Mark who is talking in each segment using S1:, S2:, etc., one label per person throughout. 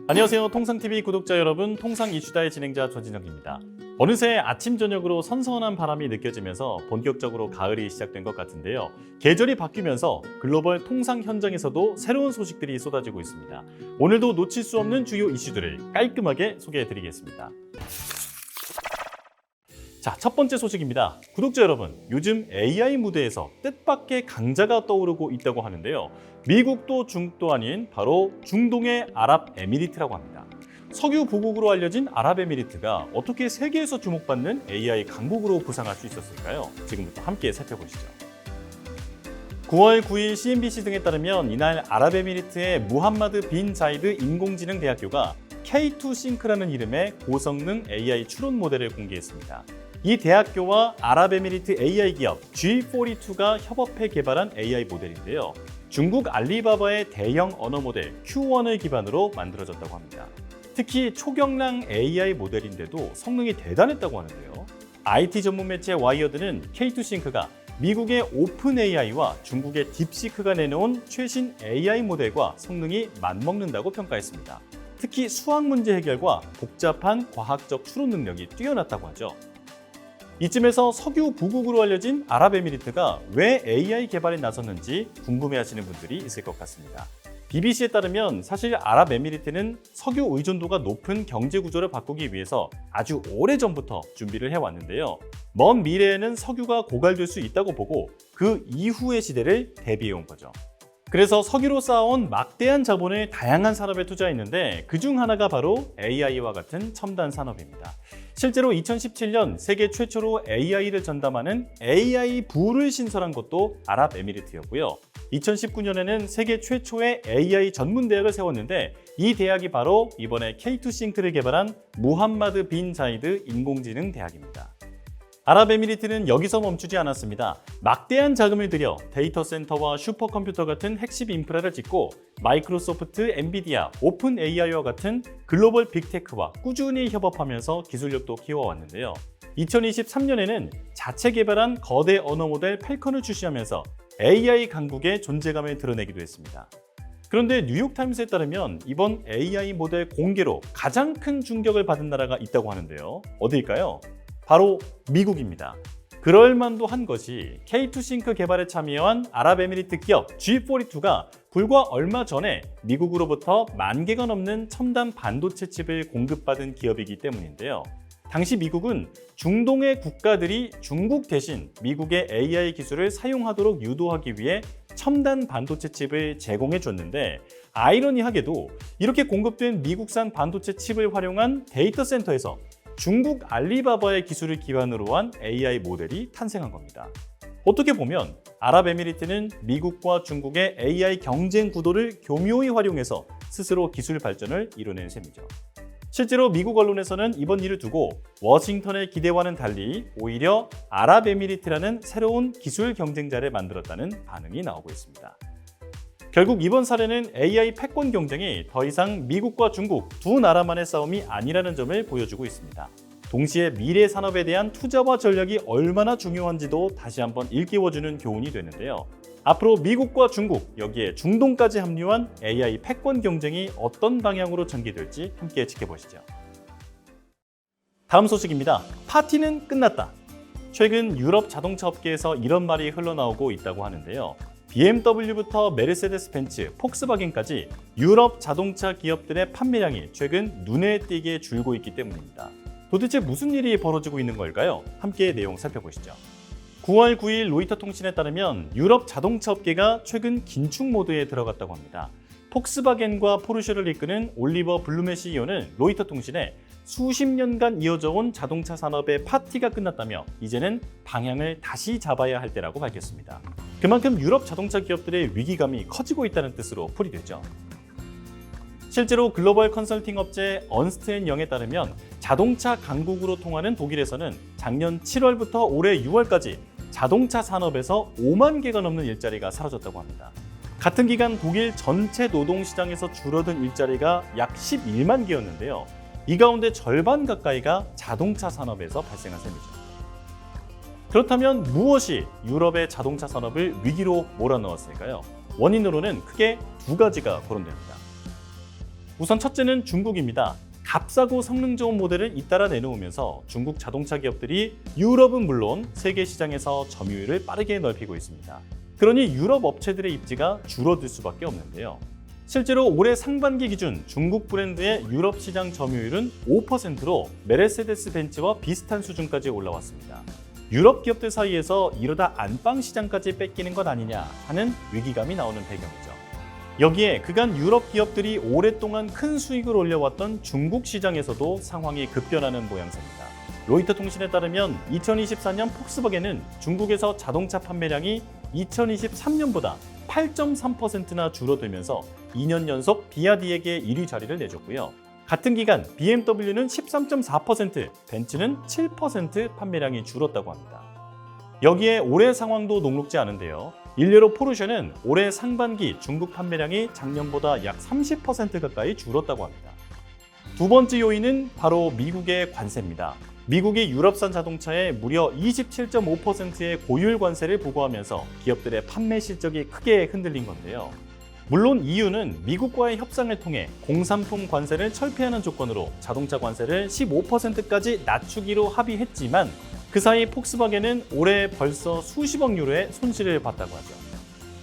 S1: 안녕하세요. 통상TV 구독자 여러분, 통상 이슈다의 진행자 조진혁입니다. 어느새 아침 저녁으로 선선한 바람이 느껴지면서 본격적으로 가을이 시작된 것 같은데요. 계절이 바뀌면서 글로벌 통상 현장에서도 새로운 소식들이 쏟아지고 있습니다. 오늘도 놓칠 수 없는 주요 이슈들을 깔끔하게 소개해드리겠습니다. 자, 첫 번째 소식입니다. 구독자 여러분, 요즘 AI 무대에서 뜻밖의 강자가 떠오르고 있다고 하는데요. 미국도 중국도 아닌 바로 중동의 아랍에미리트라고 합니다. 석유 부국으로 알려진 아랍에미리트가 어떻게 세계에서 주목받는 AI 강국으로 부상할 수 있었을까요? 지금부터 함께 살펴보시죠. 9월 9일 CNBC 등에 따르면 이날 아랍에미리트의 무함마드 빈 자이드 인공지능 대학교가 K2싱크라는 이름의 고성능 AI 추론 모델을 공개했습니다. 이 대학교와 아랍에미리트 AI 기업 G42가 협업해 개발한 AI 모델인데요. 중국 알리바바의 대형 언어 모델 Q1을 기반으로 만들어졌다고 합니다. 특히 초경량 AI 모델인데도 성능이 대단했다고 하는데요. IT 전문 매체 와이어드는 K2싱크가 미국의 오픈 AI와 중국의 딥시크가 내놓은 최신 AI 모델과 성능이 맞먹는다고 평가했습니다. 특히 수학 문제 해결과 복잡한 과학적 추론 능력이 뛰어났다고 하죠. 이쯤에서 석유 부국으로 알려진 아랍에미리트가 왜 AI 개발에 나섰는지 궁금해하시는 분들이 있을 것 같습니다. BBC에 따르면 사실 아랍에미리트는 석유 의존도가 높은 경제 구조를 바꾸기 위해서 아주 오래전부터 준비를 해왔는데요. 먼 미래에는 석유가 고갈될 수 있다고 보고 그 이후의 시대를 대비해온 거죠. 그래서 석유로 쌓아온 막대한 자본을 다양한 산업에 투자했는데 그중 하나가 바로 AI와 같은 첨단 산업입니다. 실제로 2017년 세계 최초로 AI를 전담하는 AI 부를 신설한 것도 아랍에미리트였고요. 2019년에는 세계 최초의 AI 전문 대학을 세웠는데 이 대학이 바로 이번에 K2싱크를 개발한 무함마드 빈 자이드 인공지능 대학입니다. 아랍에미리트는 여기서 멈추지 않았습니다. 막대한 자금을 들여 데이터 센터와 슈퍼컴퓨터 같은 핵심 인프라를 짓고 마이크로소프트, 엔비디아, 오픈 AI와 같은 글로벌 빅테크와 꾸준히 협업하면서 기술력도 키워왔는데요. 2023년에는 자체 개발한 거대 언어 모델 펠컨을 출시하면서 AI 강국의 존재감을 드러내기도 했습니다. 그런데 뉴욕타임스에 따르면 이번 AI 모델 공개로 가장 큰 충격을 받은 나라가 있다고 하는데요. 어디일까요? 바로 미국입니다. 그럴만도 한 것이 K2싱크 개발에 참여한 아랍에미리트 기업 G42가 불과 얼마 전에 미국으로부터 10,000개가 넘는 첨단 반도체 칩을 공급받은 기업이기 때문인데요. 당시 미국은 중동의 국가들이 중국 대신 미국의 AI 기술을 사용하도록 유도하기 위해 첨단 반도체 칩을 제공해 줬는데 아이러니하게도 이렇게 공급된 미국산 반도체 칩을 활용한 데이터 센터에서 중국 알리바바의 기술을 기반으로 한 AI 모델이 탄생한 겁니다. 어떻게 보면 아랍에미리트는 미국과 중국의 AI 경쟁 구도를 교묘히 활용해서 스스로 기술 발전을 이뤄낸 셈이죠. 실제로 미국 언론에서는 이번 일을 두고 워싱턴의 기대와는 달리 오히려 아랍에미리트라는 새로운 기술 경쟁자를 만들었다는 반응이 나오고 있습니다. 결국 이번 사례는 AI 패권 경쟁이 더 이상 미국과 중국 두 나라만의 싸움이 아니라는 점을 보여주고 있습니다. 동시에 미래 산업에 대한 투자와 전략이 얼마나 중요한지도 다시 한번 일깨워주는 교훈이 되는데요. 앞으로 미국과 중국, 여기에 중동까지 합류한 AI 패권 경쟁이 어떤 방향으로 전개될지 함께 지켜보시죠. 다음 소식입니다. 파티는 끝났다. 최근 유럽 자동차 업계에서 이런 말이 흘러나오고 있다고 하는데요. BMW부터 메르세데스 벤츠, 폭스바겐까지 유럽 자동차 기업들의 판매량이 최근 눈에 띄게 줄고 있기 때문입니다. 도대체 무슨 일이 벌어지고 있는 걸까요? 함께 내용 살펴보시죠. 9월 9일 로이터 통신에 따르면 유럽 자동차 업계가 최근 긴축 모드에 들어갔다고 합니다. 폭스바겐과 포르쉐를 이끄는 올리버 블룸의 CEO는 로이터 통신에 수십 년간 이어져 온 자동차 산업의 파티가 끝났다며 이제는 방향을 다시 잡아야 할 때라고 밝혔습니다. 그만큼 유럽 자동차 기업들의 위기감이 커지고 있다는 뜻으로 풀이되죠. 실제로 글로벌 컨설팅 업체 언스트앤영에 따르면 자동차 강국으로 통하는 독일에서는 작년 7월부터 올해 6월까지 자동차 산업에서 5만 개가 넘는 일자리가 사라졌다고 합니다. 같은 기간 독일 전체 노동시장에서 줄어든 일자리가 약 11만 개였는데요. 이 가운데 절반 가까이가 자동차 산업에서 발생한 셈이죠. 그렇다면 무엇이 유럽의 자동차 산업을 위기로 몰아넣었을까요? 원인으로는 크게 두 가지가 거론됩니다. 우선 첫째는 중국입니다. 값싸고 성능 좋은 모델을 잇따라 내놓으면서 중국 자동차 기업들이 유럽은 물론 세계 시장에서 점유율을 빠르게 넓히고 있습니다. 그러니 유럽 업체들의 입지가 줄어들 수밖에 없는데요. 실제로 올해 상반기 기준 중국 브랜드의 유럽 시장 점유율은 5%로 메르세데스 벤츠와 비슷한 수준까지 올라왔습니다. 유럽 기업들 사이에서 이러다 안방 시장까지 뺏기는 것 아니냐 하는 위기감이 나오는 배경이죠. 여기에 그간 유럽 기업들이 오랫동안 큰 수익을 올려왔던 중국 시장에서도 상황이 급변하는 모양새입니다. 로이터 통신에 따르면 2024년 폭스바겐은 중국에서 자동차 판매량이 2023년보다 8.3%나 줄어들면서 2년 연속 비아디에게 1위 자리를 내줬고요. 같은 기간 BMW는 13.4%, 벤츠는 7% 판매량이 줄었다고 합니다. 여기에 올해 상황도 녹록지 않은데요. 일례로 포르쉐는 올해 상반기 중국 판매량이 작년보다 약 30% 가까이 줄었다고 합니다. 두 번째 요인은 바로 미국의 관세입니다. 미국이 유럽산 자동차에 무려 27.5%의 고율 관세를 부과하면서 기업들의 판매 실적이 크게 흔들린 건데요. 물론 EU는 미국과의 협상을 통해 공산품 관세를 철폐하는 조건으로 자동차 관세를 15%까지 낮추기로 합의했지만 그 사이 폭스바겐은 올해 벌써 수십억 유로의 손실을 봤다고 하죠.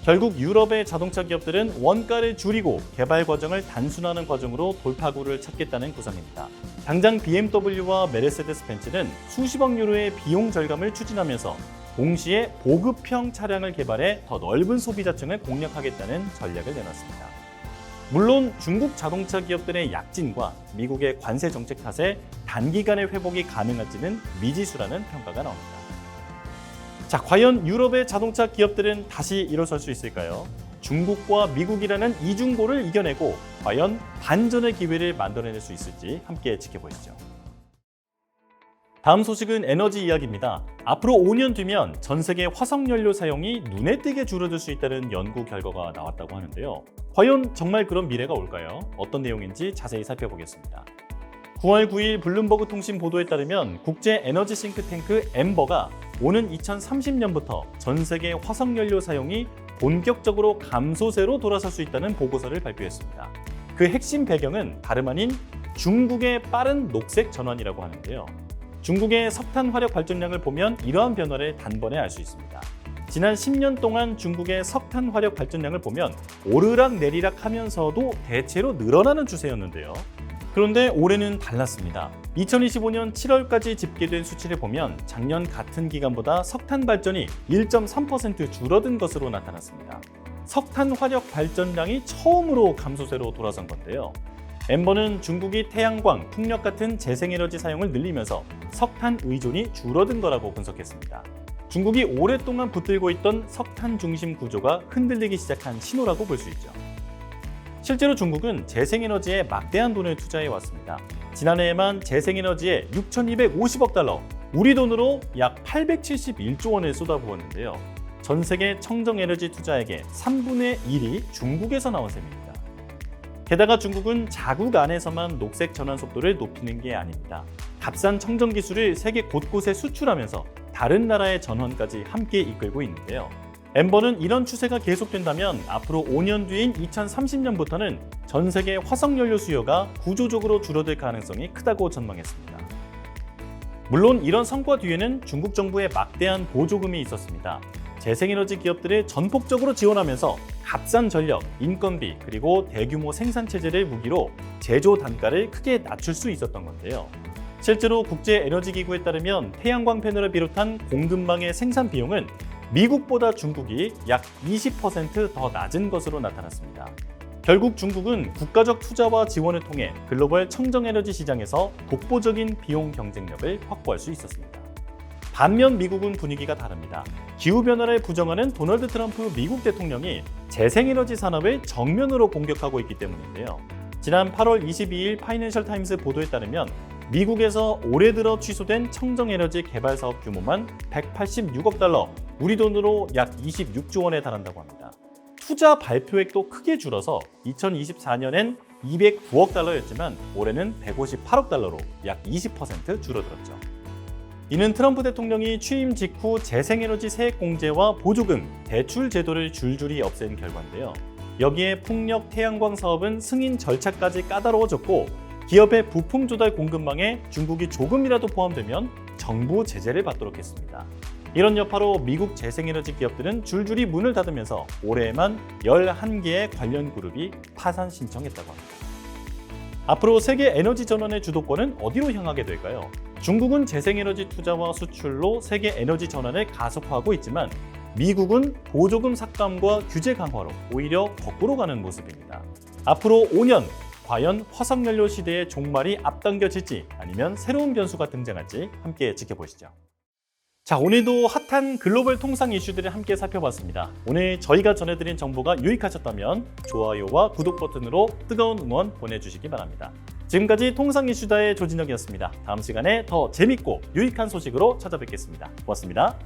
S1: 결국 유럽의 자동차 기업들은 원가를 줄이고 개발 과정을 단순화하는 과정으로 돌파구를 찾겠다는 구상입니다. 당장 BMW와 메르세데스 벤츠는 수십억 유로의 비용 절감을 추진하면서 동시에 보급형 차량을 개발해 더 넓은 소비자층을 공략하겠다는 전략을 내놨습니다. 물론 중국 자동차 기업들의 약진과 미국의 관세 정책 탓에 단기간에 회복이 가능할지는 미지수라는 평가가 나옵니다. 자, 과연 유럽의 자동차 기업들은 다시 일어설 수 있을까요? 중국과 미국이라는 이중고를 이겨내고 과연 반전의 기회를 만들어낼 수 있을지 함께 지켜보시죠. 다음 소식은 에너지 이야기입니다. 앞으로 5년 뒤면 전 세계 화석연료 사용이 눈에 띄게 줄어들 수 있다는 연구 결과가 나왔다고 하는데요. 과연 정말 그런 미래가 올까요? 어떤 내용인지 자세히 살펴보겠습니다. 9월 9일 블룸버그 통신 보도에 따르면 국제 에너지 싱크탱크 엠버가 오는 2030년부터 전 세계 화석연료 사용이 본격적으로 감소세로 돌아설 수 있다는 보고서를 발표했습니다. 그 핵심 배경은 다름 아닌 중국의 빠른 녹색 전환이라고 하는데요. 중국의 석탄 화력 발전량을 보면 이러한 변화를 단번에 알 수 있습니다. 지난 10년 동안 중국의 석탄 화력 발전량을 보면 오르락 내리락 하면서도 대체로 늘어나는 추세였는데요. 그런데 올해는 달랐습니다. 2025년 7월까지 집계된 수치를 보면 작년 같은 기간보다 석탄 발전이 1.3% 줄어든 것으로 나타났습니다. 석탄 화력 발전량이 처음으로 감소세로 돌아선 건데요. 엠버는 중국이 태양광, 풍력 같은 재생에너지 사용을 늘리면서 석탄 의존이 줄어든 거라고 분석했습니다. 중국이 오랫동안 붙들고 있던 석탄 중심 구조가 흔들리기 시작한 신호라고 볼 수 있죠. 실제로 중국은 재생에너지에 막대한 돈을 투자해 왔습니다. 지난해에만 재생에너지에 6,250억 달러, 우리 돈으로 약 871조 원을 쏟아부었는데요. 전 세계 청정에너지 투자액의 3분의 1이 중국에서 나온 셈입니다. 게다가 중국은 자국 안에서만 녹색 전환 속도를 높이는 게 아닙니다. 값싼 청정 기술을 세계 곳곳에 수출하면서 다른 나라의 전환까지 함께 이끌고 있는데요. 엠버는 이런 추세가 계속된다면 앞으로 5년 뒤인 2030년부터는 전 세계 화석연료 수요가 구조적으로 줄어들 가능성이 크다고 전망했습니다. 물론 이런 성과 뒤에는 중국 정부의 막대한 보조금이 있었습니다. 재생에너지 기업들을 전폭적으로 지원하면서 값싼 전력, 인건비, 그리고 대규모 생산체제를 무기로 제조 단가를 크게 낮출 수 있었던 건데요. 실제로 국제에너지기구에 따르면 태양광 패널을 비롯한 공급망의 생산 비용은 미국보다 중국이 약 20% 더 낮은 것으로 나타났습니다. 결국 중국은 국가적 투자와 지원을 통해 글로벌 청정에너지 시장에서 독보적인 비용 경쟁력을 확보할 수 있었습니다. 반면 미국은 분위기가 다릅니다. 기후변화를 부정하는 도널드 트럼프 미국 대통령이 재생에너지 산업을 정면으로 공격하고 있기 때문인데요. 지난 8월 22일 파이낸셜 타임스 보도에 따르면 미국에서 올해 들어 취소된 청정에너지 개발 사업 규모만 186억 달러, 우리 돈으로 약 26조 원에 달한다고 합니다. 투자 발표액도 크게 줄어서 2024년엔 209억 달러였지만 올해는 158억 달러로 약 20% 줄어들었죠. 이는 트럼프 대통령이 취임 직후 재생에너지 세액 공제와 보조금, 대출 제도를 줄줄이 없앤 결과인데요. 여기에 풍력 태양광 사업은 승인 절차까지 까다로워졌고 기업의 부품 조달 공급망에 중국이 조금이라도 포함되면 정부 제재를 받도록 했습니다. 이런 여파로 미국 재생에너지 기업들은 줄줄이 문을 닫으면서 올해에만 11개의 관련 그룹이 파산 신청했다고 합니다. 앞으로 세계 에너지 전환의 주도권은 어디로 향하게 될까요? 중국은 재생에너지 투자와 수출로 세계 에너지 전환을 가속화하고 있지만 미국은 보조금 삭감과 규제 강화로 오히려 거꾸로 가는 모습입니다. 앞으로 5년 과연 화석연료 시대의 종말이 앞당겨질지 아니면 새로운 변수가 등장할지 함께 지켜보시죠. 자, 오늘도 핫한 글로벌 통상 이슈들을 함께 살펴봤습니다. 오늘 저희가 전해드린 정보가 유익하셨다면 좋아요와 구독 버튼으로 뜨거운 응원 보내주시기 바랍니다. 지금까지 통상 이슈다의 조진혁이었습니다. 다음 시간에 더 재밌고 유익한 소식으로 찾아뵙겠습니다. 고맙습니다.